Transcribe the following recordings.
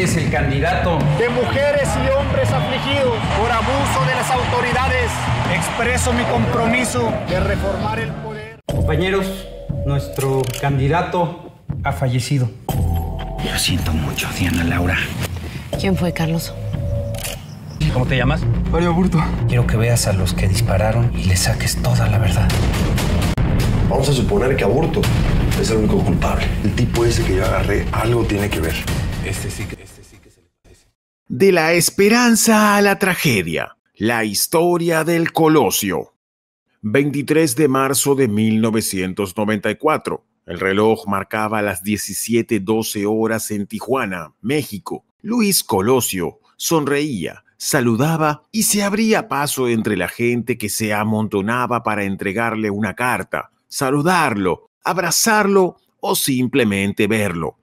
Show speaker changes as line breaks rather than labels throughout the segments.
eres el candidato
de mujeres y hombres afligidos por abuso de las autoridades. Expreso mi compromiso de reformar el poder.
Compañeros, nuestro candidato ha fallecido.
Lo siento mucho, Diana Laura.
¿Quién fue, Carlos?
¿Cómo te llamas?
Mario Aburto.
Quiero que veas a los que dispararon y les saques toda la verdad.
Vamos a suponer que Aburto es el único culpable. El tipo ese que yo agarré algo tiene que ver.
Este sí que se le parece.
De la esperanza a la tragedia. La historia del Colosio. 23 de marzo de 1994. El reloj marcaba las 17:12 horas en Tijuana, México. Luis Colosio sonreía, saludaba y se abría paso entre la gente que se amontonaba para entregarle una carta, saludarlo, abrazarlo o simplemente verlo.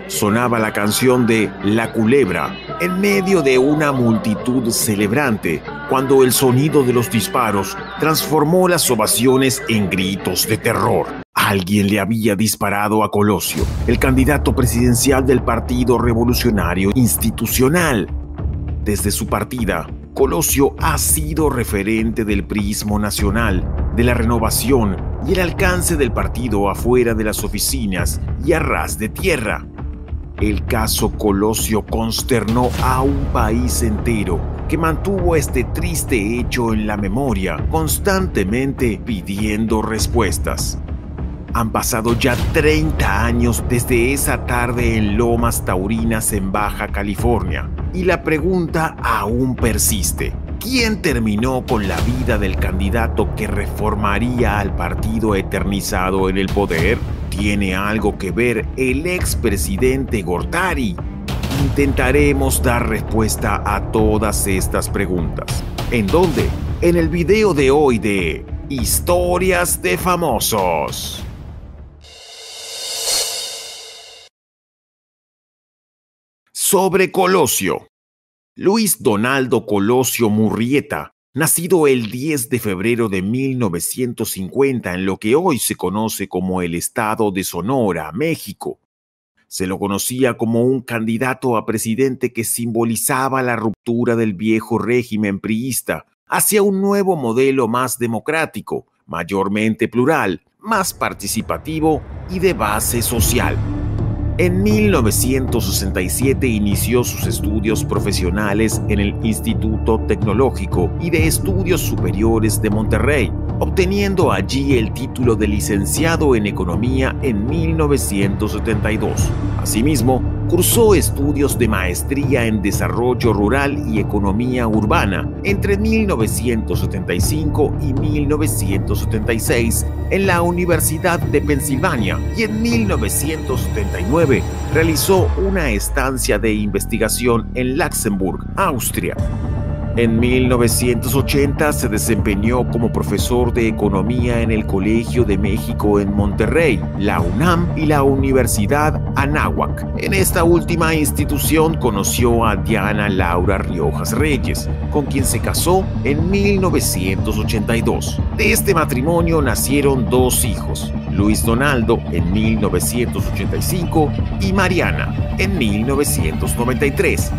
Sonaba la canción de La Culebra en medio de una multitud celebrante cuando el sonido de los disparos transformó las ovaciones en gritos de terror. Alguien le había disparado a Colosio, el candidato presidencial del Partido Revolucionario Institucional. Desde su partida, Colosio ha sido referente del priismo nacional, de la renovación y el alcance del partido afuera de las oficinas y a ras de tierra. El caso Colosio consternó a un país entero que mantuvo este triste hecho en la memoria, constantemente pidiendo respuestas. Han pasado ya 30 años desde esa tarde en Lomas Taurinas en Baja California y la pregunta aún persiste. ¿Quién terminó con la vida del candidato que reformaría al partido eternizado en el poder? ¿Tiene algo que ver el expresidente Gortari? Intentaremos dar respuesta a todas estas preguntas. ¿En dónde? En el video de hoy de Historias de Famosos. Sobre Colosio. Luis Donaldo Colosio Murrieta, nacido el 10 de febrero de 1950 en lo que hoy se conoce como el estado de Sonora, México. Se lo conocía como un candidato a presidente que simbolizaba la ruptura del viejo régimen priista hacia un nuevo modelo más democrático, mayormente plural, más participativo y de base social. En 1967 inició sus estudios profesionales en el Instituto Tecnológico y de Estudios Superiores de Monterrey, obteniendo allí el título de licenciado en Economía en 1972. Asimismo, cursó estudios de maestría en Desarrollo Rural y Economía Urbana entre 1975 y 1976 en la Universidad de Pensilvania y en 1979 realizó una estancia de investigación en Luxemburgo, Austria. En 1980 se desempeñó como profesor de economía en el Colegio de México en Monterrey, la UNAM y la Universidad Anáhuac. En esta última institución conoció a Diana Laura Riojas Reyes, con quien se casó en 1982. De este matrimonio nacieron dos hijos, Luis Donaldo en 1985 y Mariana en 1993.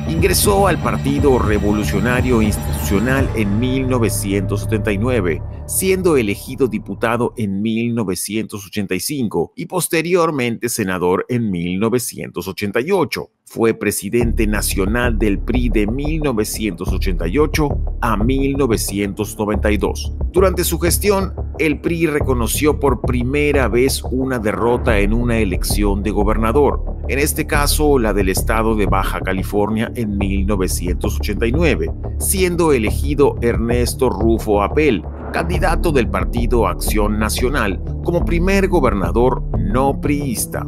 Ingresó al Partido Revolucionario Institucional en 1979, siendo elegido diputado en 1985 y posteriormente senador en 1988. Fue presidente nacional del PRI de 1988 a 1992. Durante su gestión, el PRI reconoció por primera vez una derrota en una elección de gobernador, en este caso la del estado de Baja California en 1989, siendo elegido Ernesto Rufo Apel, candidato del Partido Acción Nacional, como primer gobernador no priista.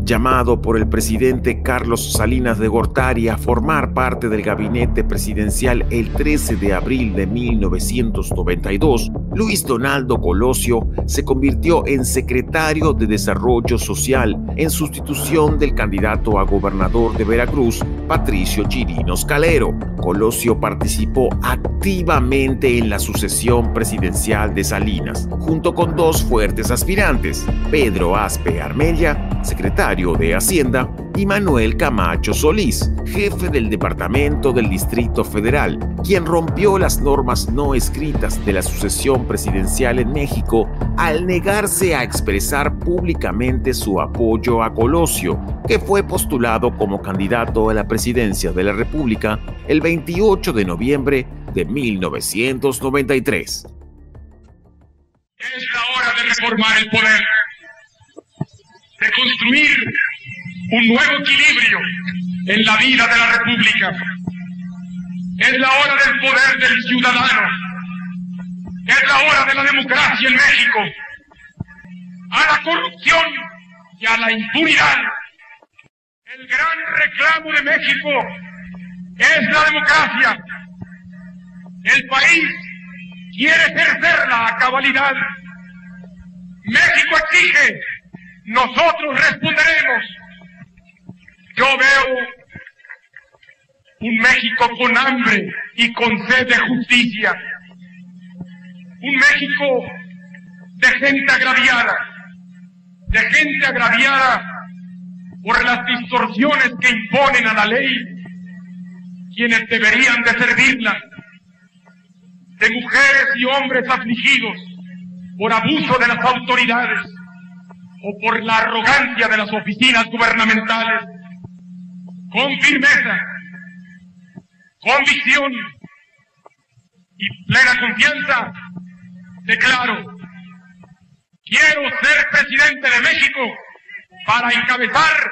Llamado por el presidente Carlos Salinas de Gortari a formar parte del gabinete presidencial el 13 de abril de 1992, Luis Donaldo Colosio se convirtió en secretario de Desarrollo Social en sustitución del candidato a gobernador de Veracruz, Patricio Chirinos Calero. Colosio participó activamente en la sucesión presidencial de Salinas, junto con dos fuertes aspirantes, Pedro Aspe Armella, secretario de Hacienda, y Manuel Camacho Solís, jefe del Departamento del Distrito Federal, quien rompió las normas no escritas de la sucesión presidencial en México al negarse a expresar públicamente su apoyo a Colosio, que fue postulado como candidato a la presidencia de la República el 28 de noviembre de 1993.
Es la hora de reformar el poder, de construir un nuevo equilibrio en la vida de la República. Es la hora del poder del ciudadano. Es la hora de la democracia en México. A la corrupción y a la impunidad. El gran reclamo de México es la democracia. El país quiere ejercerla a cabalidad. México exige, nosotros responderemos. Yo veo un México con hambre y con sed de justicia. Un México de gente agraviada por las distorsiones que imponen a la ley quienes deberían de servirla, de mujeres y hombres afligidos por abuso de las autoridades o por la arrogancia de las oficinas gubernamentales. Con firmeza, convicción y plena confianza, declaro: quiero ser presidente de México para encabezar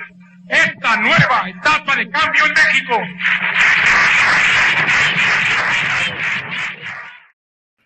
esta nueva etapa de cambio en México.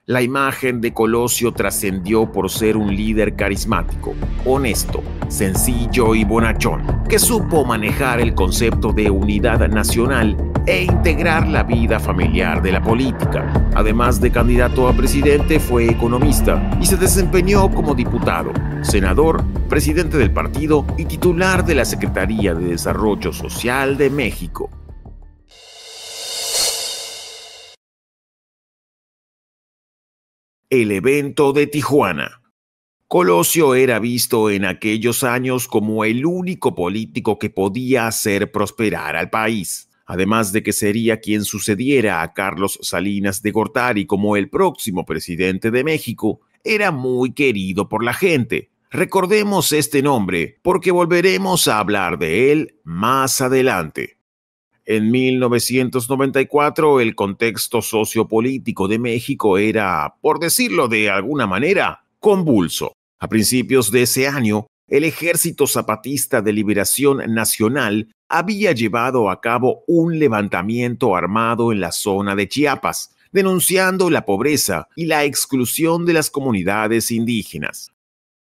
La imagen de Colosio trascendió por ser un líder carismático, honesto, sencillo y bonachón, que supo manejar el concepto de unidad nacional e integrar la vida familiar de la política. Además de candidato a presidente, fue economista y se desempeñó como diputado, senador, presidente del partido y titular de la Secretaría de Desarrollo Social de México. El evento de Tijuana. Colosio era visto en aquellos años como el único político que podía hacer prosperar al país, además de que sería quien sucediera a Carlos Salinas de Gortari como el próximo presidente de México. Era muy querido por la gente. Recordemos este nombre porque volveremos a hablar de él más adelante. En 1994, el contexto sociopolítico de México era, por decirlo de alguna manera, convulso. A principios de ese año, el Ejército Zapatista de Liberación Nacional había llevado a cabo un levantamiento armado en la zona de Chiapas, denunciando la pobreza y la exclusión de las comunidades indígenas.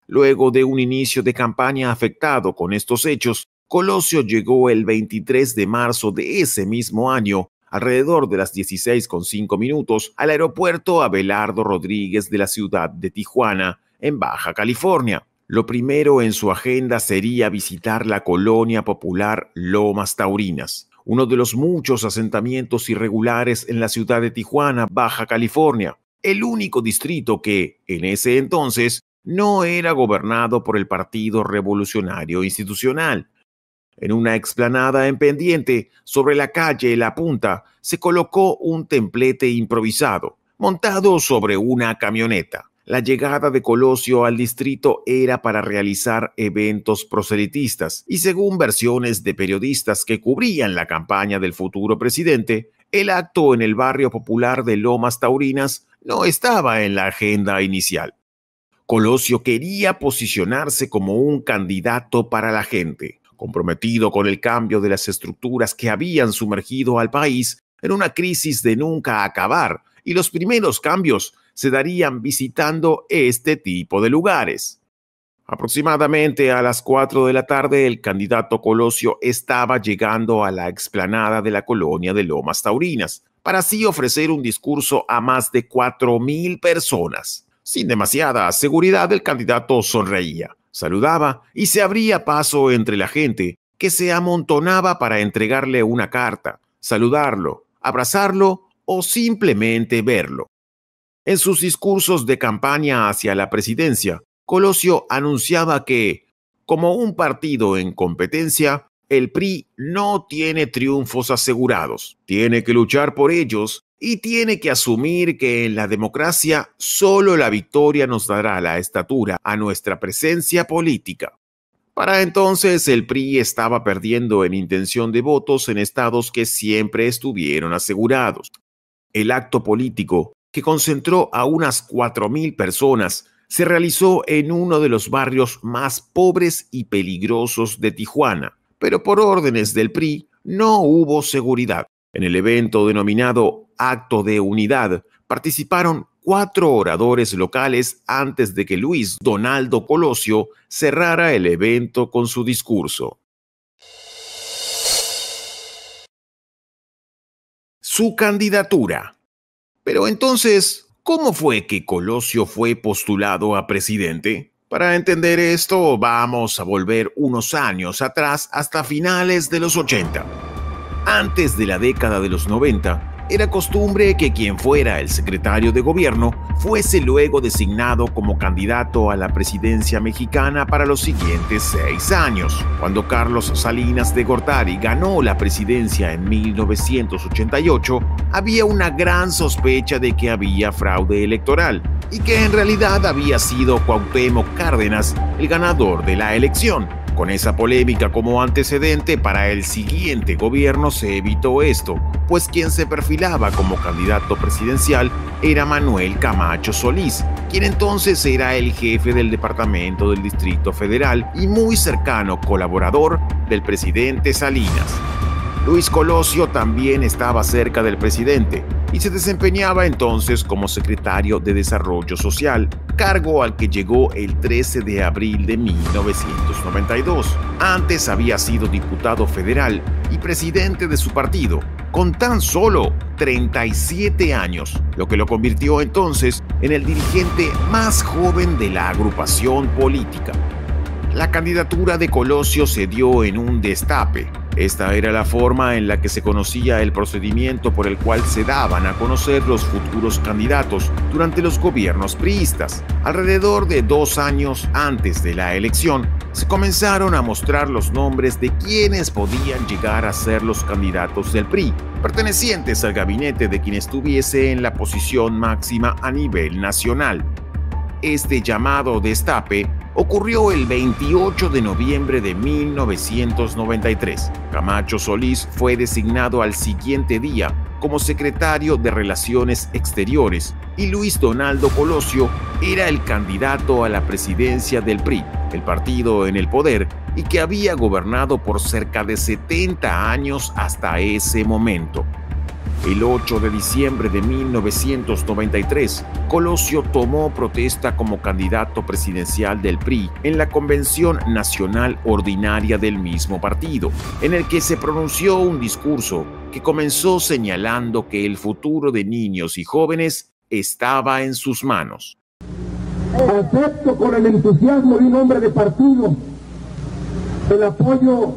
Luego de un inicio de campaña afectado con estos hechos, Colosio llegó el 23 de marzo de ese mismo año, alrededor de las 16:05, al aeropuerto Abelardo Rodríguez de la ciudad de Tijuana, en Baja California. Lo primero en su agenda sería visitar la colonia popular Lomas Taurinas, uno de los muchos asentamientos irregulares en la ciudad de Tijuana, Baja California, el único distrito que, en ese entonces, no era gobernado por el Partido Revolucionario Institucional. En una explanada en pendiente, sobre la calle La Punta, se colocó un templete improvisado, montado sobre una camioneta. La llegada de Colosio al distrito era para realizar eventos proselitistas y, según versiones de periodistas que cubrían la campaña del futuro presidente, el acto en el barrio popular de Lomas Taurinas no estaba en la agenda inicial. Colosio quería posicionarse como un candidato para la gente, comprometido con el cambio de las estructuras que habían sumergido al país en una crisis de nunca acabar, y los primeros cambios se darían visitando este tipo de lugares. Aproximadamente a las 4 de la tarde, el candidato Colosio estaba llegando a la explanada de la colonia de Lomas Taurinas, para así ofrecer un discurso a más de 4,000 personas. Sin demasiada seguridad, el candidato sonreía, saludaba y se abría paso entre la gente que se amontonaba para entregarle una carta, saludarlo, abrazarlo o simplemente verlo. En sus discursos de campaña hacia la presidencia, Colosio anunciaba que, como un partido en competencia, El PRI no tiene triunfos asegurados, tiene que luchar por ellos y tiene que asumir que en la democracia solo la victoria nos dará la estatura a nuestra presencia política. Para entonces el PRI estaba perdiendo en intención de votos en estados que siempre estuvieron asegurados. El acto político, que concentró a unas 4,000 personas, se realizó en uno de los barrios más pobres y peligrosos de Tijuana, pero por órdenes del PRI no hubo seguridad. En el evento denominado Acto de Unidad participaron 4 oradores locales antes de que Luis Donaldo Colosio cerrara el evento con su discurso. Su candidatura. Pero entonces, ¿cómo fue que Colosio fue postulado a presidente? Para entender esto, vamos a volver unos años atrás hasta finales de los 80. Antes de la década de los 90, era costumbre que quien fuera el secretario de gobierno fuese luego designado como candidato a la presidencia mexicana para los siguientes 6 años. Cuando Carlos Salinas de Gortari ganó la presidencia en 1988, había una gran sospecha de que había fraude electoral y que en realidad había sido Cuauhtémoc Cárdenas el ganador de la elección. Con esa polémica como antecedente, para el siguiente gobierno se evitó esto, pues quien se perfilaba como candidato presidencial era Manuel Camacho Solís, quien entonces era el jefe del Departamento del Distrito Federal y muy cercano colaborador del presidente Salinas. Luis Colosio también estaba cerca del presidente y se desempeñaba entonces como secretario de Desarrollo Social, cargo al que llegó el 13 de abril de 1992. Antes había sido diputado federal y presidente de su partido, con tan solo 37 años, lo que lo convirtió entonces en el dirigente más joven de la agrupación política. La candidatura de Colosio se dio en un destape. Esta era la forma en la que se conocía el procedimiento por el cual se daban a conocer los futuros candidatos durante los gobiernos priistas. Alrededor de 2 años antes de la elección, se comenzaron a mostrar los nombres de quienes podían llegar a ser los candidatos del PRI, pertenecientes al gabinete de quien estuviese en la posición máxima a nivel nacional. Este llamado destape ocurrió el 28 de noviembre de 1993. Camacho Solís fue designado al siguiente día como secretario de Relaciones Exteriores y Luis Donaldo Colosio era el candidato a la presidencia del PRI, el partido en el poder y que había gobernado por cerca de 70 años hasta ese momento. El 8 de diciembre de 1993, Colosio tomó protesta como candidato presidencial del PRI en la Convención Nacional Ordinaria del mismo partido, en el que se pronunció un discurso que comenzó señalando que el futuro de niños y jóvenes estaba en sus manos.
Acepto con el entusiasmo de un hombre de partido el apoyo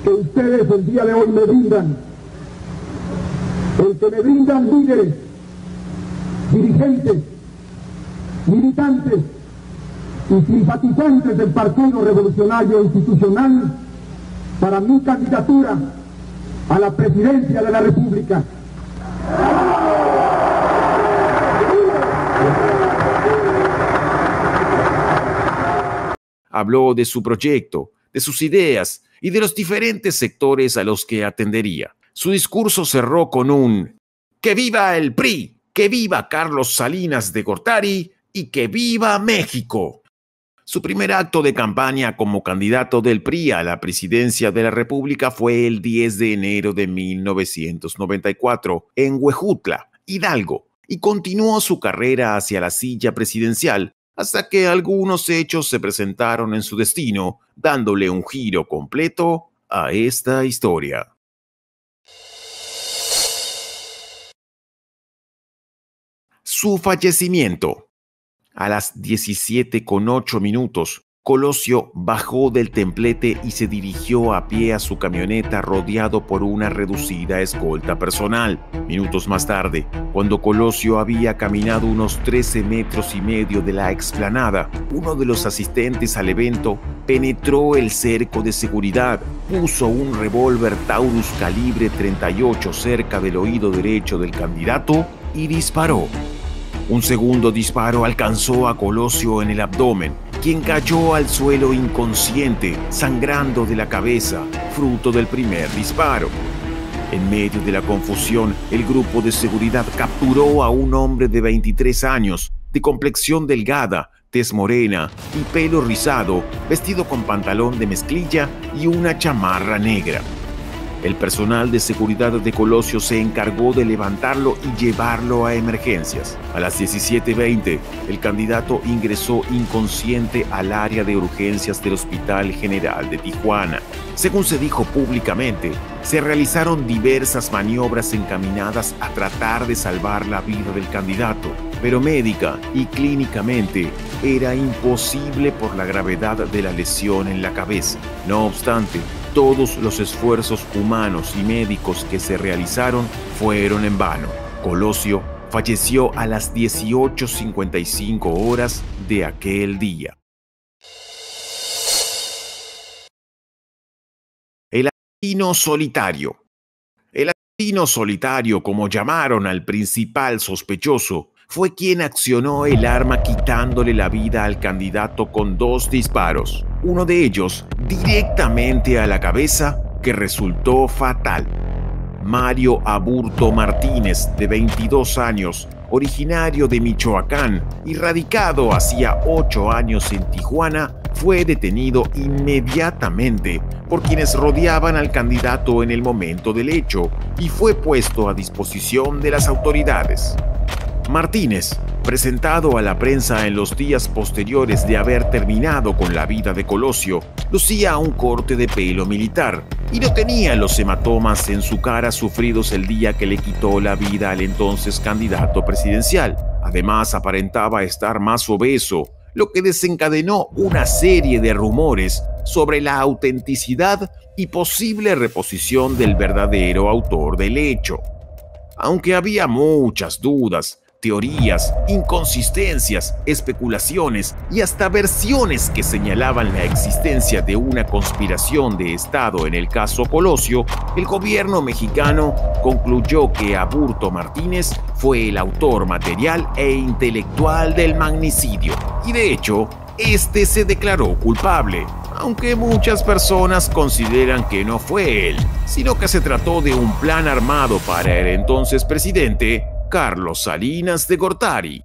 que ustedes el día de hoy me brindan. El que me brindan líderes, dirigentes, militantes y simpatizantes del Partido Revolucionario Institucional para mi candidatura a la presidencia de la República.
Habló de su proyecto, de sus ideas y de los diferentes sectores a los que atendería. Su discurso cerró con un ¡Que viva el PRI! ¡Que viva Carlos Salinas de Gortari! ¡Y que viva México! Su primer acto de campaña como candidato del PRI a la presidencia de la República fue el 10 de enero de 1994 en Huejutla, Hidalgo, y continuó su carrera hacia la silla presidencial hasta que algunos hechos se presentaron en su destino, dándole un giro completo a esta historia. Su fallecimiento. A las 17:08 Colosio bajó del templete y se dirigió a pie a su camioneta rodeado por una reducida escolta personal. Minutos más tarde, cuando Colosio había caminado unos 13 metros y medio de la explanada, uno de los asistentes al evento penetró el cerco de seguridad, puso un revólver Taurus calibre 38 cerca del oído derecho del candidato y disparó. Un segundo disparo alcanzó a Colosio en el abdomen, quien cayó al suelo inconsciente, sangrando de la cabeza, fruto del primer disparo. En medio de la confusión, el grupo de seguridad capturó a un hombre de 23 años, de complexión delgada, tez morena y pelo rizado, vestido con pantalón de mezclilla y una chamarra negra. El personal de seguridad de Colosio se encargó de levantarlo y llevarlo a emergencias. A las 17:20, el candidato ingresó inconsciente al área de urgencias del Hospital General de Tijuana. Según se dijo públicamente, se realizaron diversas maniobras encaminadas a tratar de salvar la vida del candidato, pero médica y clínicamente era imposible por la gravedad de la lesión en la cabeza. No obstante, todos los esfuerzos humanos y médicos que se realizaron fueron en vano. Colosio falleció a las 18:55 horas de aquel día. El asesino solitario. El asesino solitario, como llamaron al principal sospechoso, fue quien accionó el arma quitándole la vida al candidato con 2 disparos, uno de ellos directamente a la cabeza, que resultó fatal. Mario Aburto Martínez, de 22 años, originario de Michoacán y radicado hacía 8 años en Tijuana, fue detenido inmediatamente por quienes rodeaban al candidato en el momento del hecho y fue puesto a disposición de las autoridades. Martínez, presentado a la prensa en los días posteriores de haber terminado con la vida de Colosio, lucía un corte de pelo militar y no tenía los hematomas en su cara sufridos el día que le quitó la vida al entonces candidato presidencial. Además, aparentaba estar más obeso, lo que desencadenó una serie de rumores sobre la autenticidad y posible reposición del verdadero autor del hecho. Aunque había muchas dudas, teorías, inconsistencias, especulaciones y hasta versiones que señalaban la existencia de una conspiración de Estado en el caso Colosio, el gobierno mexicano concluyó que Aburto Martínez fue el autor material e intelectual del magnicidio. Y de hecho, este se declaró culpable, aunque muchas personas consideran que no fue él, sino que se trató de un plan armado para el entonces presidente Carlos Salinas de Gortari.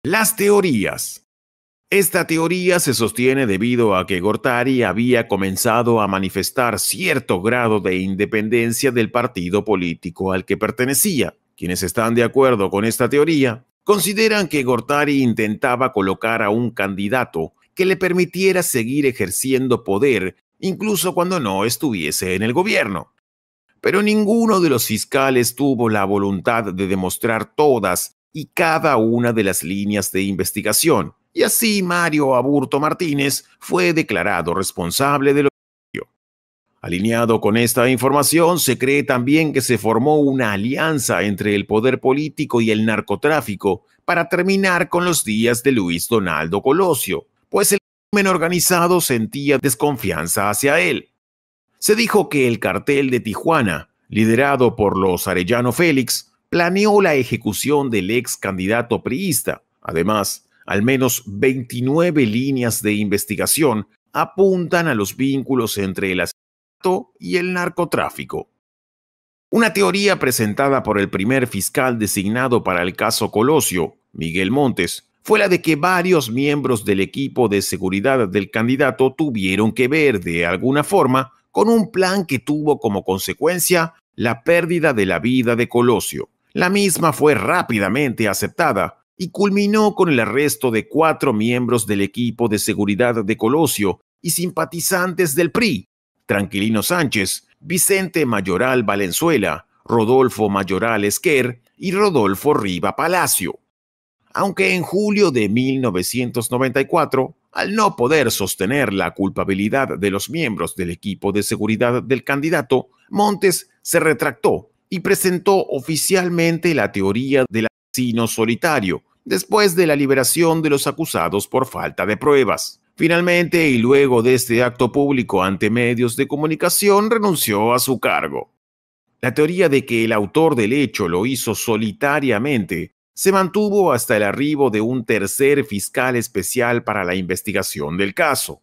Las teorías. Esta teoría se sostiene debido a que Gortari había comenzado a manifestar cierto grado de independencia del partido político al que pertenecía. Quienes están de acuerdo con esta teoría consideran que Gortari intentaba colocar a un candidato que le permitiera seguir ejerciendo poder incluso cuando no estuviese en el gobierno. Pero ninguno de los fiscales tuvo la voluntad de demostrar todas y cada una de las líneas de investigación, y así Mario Aburto Martínez fue declarado responsable de lo sucedido. Alineado con esta información, se cree también que se formó una alianza entre el poder político y el narcotráfico para terminar con los días de Luis Donaldo Colosio, pues el crimen organizado sentía desconfianza hacia él. Se dijo que el cartel de Tijuana, liderado por los Arellano Félix, planeó la ejecución del ex candidato priista. Además, al menos 29 líneas de investigación apuntan a los vínculos entre el asesinato y el narcotráfico. Una teoría presentada por el primer fiscal designado para el caso Colosio, Miguel Montes, fue la de que varios miembros del equipo de seguridad del candidato tuvieron que ver de alguna forma con un plan que tuvo como consecuencia la pérdida de la vida de Colosio. La misma fue rápidamente aceptada y culminó con el arresto de 4 miembros del equipo de seguridad de Colosio y simpatizantes del PRI: Tranquilino Sánchez, Vicente Mayoral Valenzuela, Rodolfo Mayoral Esquer y Rodolfo Riva Palacio. aunque en julio de 1994, al no poder sostener la culpabilidad de los miembros del equipo de seguridad del candidato, Montes se retractó y presentó oficialmente la teoría del asesino solitario, después de la liberación de los acusados por falta de pruebas. Finalmente, y luego de este acto público ante medios de comunicación, renunció a su cargo. La teoría de que el autor del hecho lo hizo solitariamente se mantuvo hasta el arribo de un tercer fiscal especial para la investigación del caso,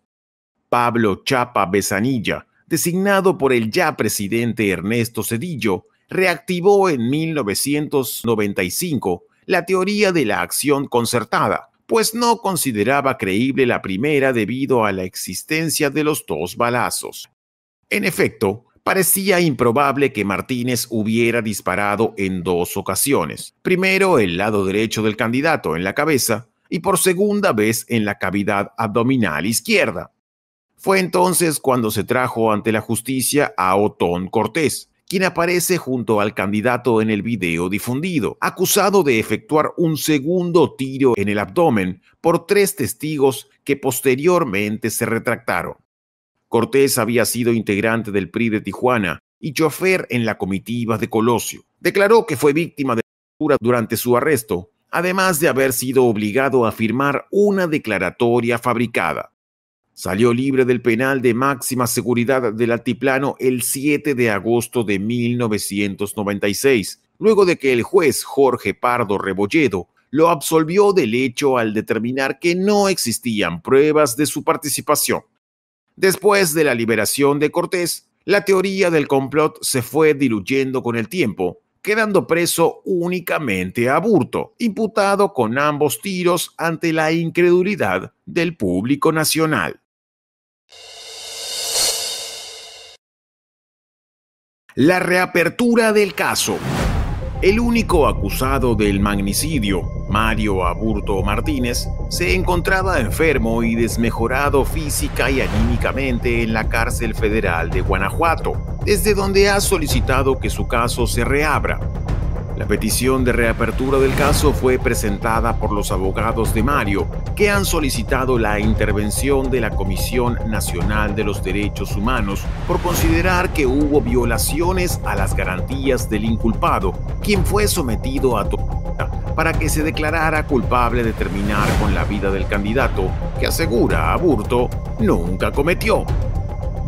Pablo Chapa Besanilla, designado por el ya presidente Ernesto Zedillo, reactivó en 1995 la teoría de la acción concertada, pues no consideraba creíble la primera debido a la existencia de los dos balazos. En efecto, parecía improbable que Martínez hubiera disparado en dos ocasiones, primero el lado derecho del candidato en la cabeza y por segunda vez en la cavidad abdominal izquierda. Fue entonces cuando se trajo ante la justicia a Otón Cortés, quien aparece junto al candidato en el video difundido, acusado de efectuar un segundo tiro en el abdomen por 3 testigos que posteriormente se retractaron. Cortés había sido integrante del PRI de Tijuana y chofer en la comitiva de Colosio. Declaró que fue víctima de tortura durante su arresto, además de haber sido obligado a firmar una declaratoria fabricada. Salió libre del penal de máxima seguridad del Altiplano el 7 de agosto de 1996, luego de que el juez Jorge Pardo Rebolledo lo absolvió del hecho al determinar que no existían pruebas de su participación. Después de la liberación de Cortés, la teoría del complot se fue diluyendo con el tiempo, quedando preso únicamente Aburto, imputado con ambos tiros ante la incredulidad del público nacional. La reapertura del caso. El único acusado del magnicidio, Mario Aburto Martínez, se encontraba enfermo y desmejorado física y anímicamente en la cárcel federal de Guanajuato, desde donde ha solicitado que su caso se reabra. La petición de reapertura del caso fue presentada por los abogados de Mario, que han solicitado la intervención de la Comisión Nacional de los Derechos Humanos por considerar que hubo violaciones a las garantías del inculpado, quien fue sometido a tortura para que se declarara culpable de terminar con la vida del candidato, que asegura Aburto nunca cometió.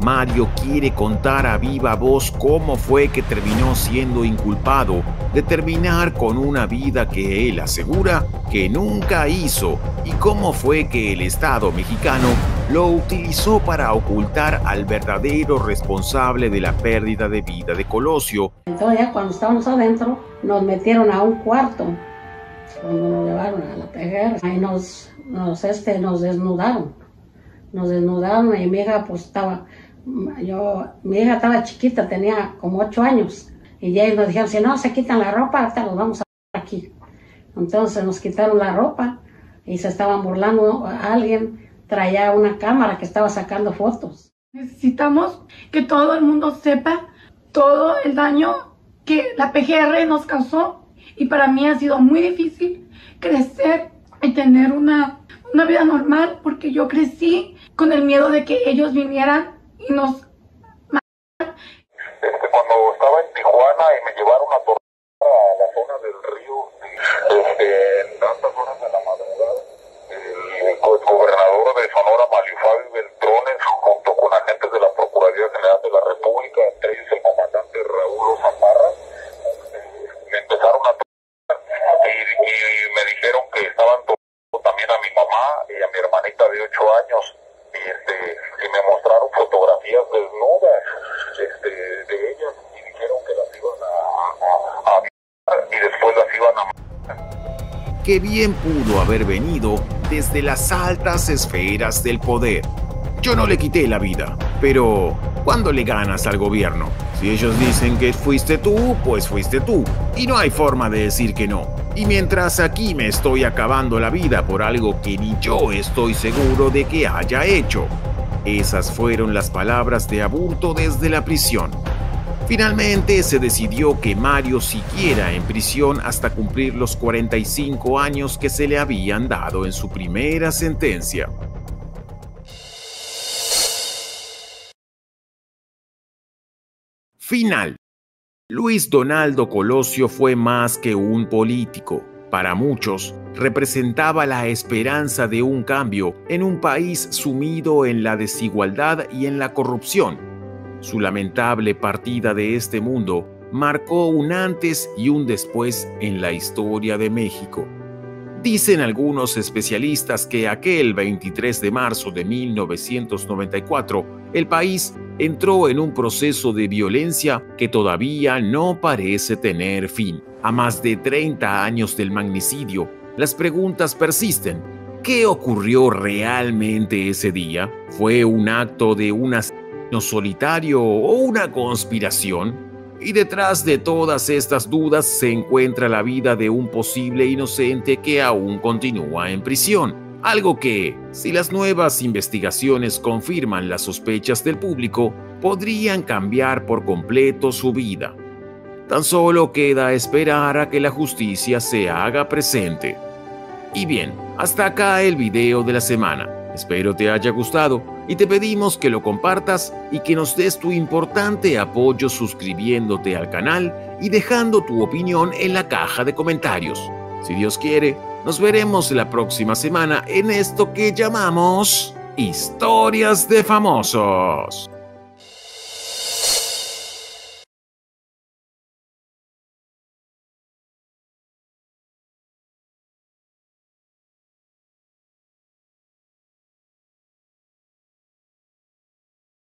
Mario quiere contar a viva voz cómo fue que terminó siendo inculpado de terminar con una vida que él asegura que nunca hizo y cómo fue que el Estado mexicano lo utilizó para ocultar al verdadero responsable de la pérdida de vida de Colosio.
Entonces ya cuando estábamos adentro nos metieron a un cuarto, cuando nos llevaron a la PGR, ahí nos desnudaron. Nos desnudaron y mi hija pues estaba... mi hija estaba chiquita, tenía como 8 años y ya ellos nos dijeron, si no se quitan la ropa, hasta los vamos a dejar aquí. Entonces nos quitaron la ropa y se estaban burlando. Alguien traía una cámara que estaba sacando fotos.
Necesitamos que todo el mundo sepa todo el daño que la PGR nos causó, y para mí ha sido muy difícil crecer y tener una vida normal, porque yo crecí con el miedo de que ellos vinieran y nos mataran.
Cuando estaba en Tijuana y me llevaron a torturar a la zona del río, en tantas horas de la madrugada, el gobernador de Sonora, Mario Fabio Beltrones, junto con agentes de la Procuraduría General de la República, entre ellos el comandante Raúl Zaparra, me empezaron a torturar y me dijeron que estaban torturando también a mi mamá y a mi hermanita de 8 años. Y me mostraron fotografías desnudas de ellas y dijeron que las iban a violar y después las iban a matar.
Que bien pudo haber venido desde las altas esferas del poder. Yo no le quité la vida, pero ¿cuándo le ganas al gobierno? Si ellos dicen que fuiste tú, pues fuiste tú, y no hay forma de decir que no. Y mientras aquí me estoy acabando la vida por algo que ni yo estoy seguro de que haya hecho. Esas fueron las palabras de Aburto desde la prisión. Finalmente se decidió que Mario siguiera en prisión hasta cumplir los 45 años que se le habían dado en su primera sentencia. Final. Luis Donaldo Colosio fue más que un político. Para muchos, representaba la esperanza de un cambio en un país sumido en la desigualdad y en la corrupción. Su lamentable partida de este mundo marcó un antes y un después en la historia de México. Dicen algunos especialistas que aquel 23 de marzo de 1994, el país entró en un proceso de violencia que todavía no parece tener fin. A más de 30 años del magnicidio, las preguntas persisten. ¿Qué ocurrió realmente ese día? ¿Fue un acto de un asesino solitario o una conspiración? Y detrás de todas estas dudas se encuentra la vida de un posible inocente que aún continúa en prisión. Algo que, si las nuevas investigaciones confirman las sospechas del público, podrían cambiar por completo su vida. Tan solo queda esperar a que la justicia se haga presente. Y bien, hasta acá el video de la semana. Espero te haya gustado y te pedimos que lo compartas y que nos des tu importante apoyo suscribiéndote al canal y dejando tu opinión en la caja de comentarios. Si Dios quiere, nos veremos la próxima semana en esto que llamamos Historias de Famosos.